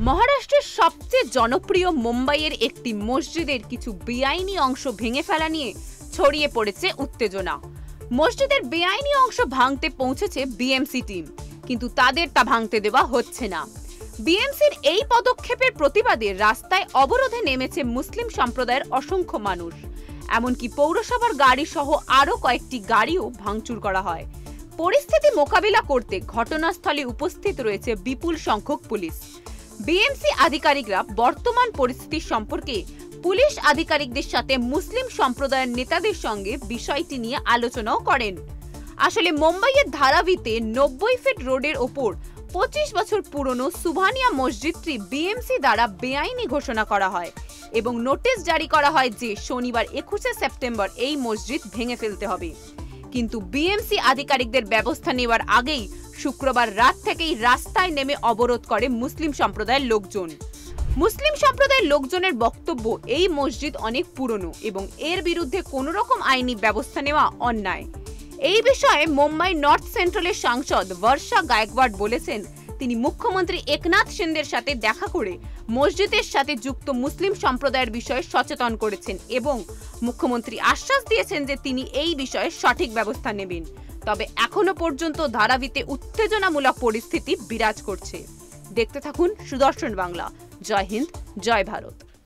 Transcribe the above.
মহারাষ্ট্রের সবচেয়ে জনপ্রিয় মুম্বাইয়ের একটি মসজিদের কিছু বেআইনি অংশ ভেঙে ফেলা নিয়ে ছড়িয়ে পড়েছে উত্তেজনা। মসজিদের বেআইনি অংশ ভাঙতে পৌঁছেছে বিএমসি টিম, কিন্তু তাদের তা ভাঙতে দেওয়া হচ্ছে না। বিএমসির এই পদক্ষেপের প্রতিবাদে রাস্তায় অবরোধে নেমেছে মুসলিম সম্প্রদায়ের অসংখ্য মানুষ। এমনকি পৌরসভার গাড়ি সহ আরও কয়েকটি গাড়িও ভাঙচুর করা হয়। পরিস্থিতি মোকাবিলা করতে ঘটনাস্থলে উপস্থিত রয়েছে বিপুল সংখ্যক পুলিশ। বিএমসি আধিকারিকরা বর্তমান পরিস্থিতি সম্পর্কে পুলিশ আধিকারিকদের সাথে মুসলিম সম্প্রদায়ের নেতাদের সঙ্গে বিষয়টি নিয়ে আলোচনাও করেন। আসলে মুম্বাইয়ের ধারাভিতে 90 ফিট রোডের ওপর 25 বছর পুরনো সুভানিয়া মসজিদটি বিএমসি দ্বারা বেআইনি ঘোষণা করা হয় এবং নোটিশ জারি করা হয় যে শনিবার 21 সেপ্টেম্বর এই মসজিদ ভেঙে ফেলতে হবে। কিন্তু বিএমসি আধিকারিকদের ব্যবস্থা নেওয়ার আগেই শুক্রবার রাত থেকেই রাস্তায় নেমে অবরোধ করে মুসলিম সম্প্রদায়ের লোকজন। মুসলিম সম্প্রদায়ের লোকজনের বক্তব্য, এই মসজিদ অনেক পুরনো এবং এর বিরুদ্ধে কোনো রকম আইনি ব্যবস্থা নেওয়া অন্যায়। এই বিষয়ে মুম্বাই নর্থ সেন্ট্রালের সাংসদ বর্ষা গায়কওয়াড বলেছেন, তিনি মুখ্যমন্ত্রী একনাথ শিন্দের সাথে দেখা করে মসজিদের সাথে যুক্ত মুসলিম সম্প্রদায়ের বিষয়ে সচেতন করেছেন এবং মুখ্যমন্ত্রী আশ্বাস দিয়েছেন যে তিনি এই বিষয়ে সঠিক ব্যবস্থা নেবেন। তবে এখনো পর্যন্ত ধারাভিতে উত্তেজনামূলক পরিস্থিতি বিরাজ করছে। দেখতে থাকুন সুদর্শন বাংলা। জয় হিন্দ, জয় ভারত।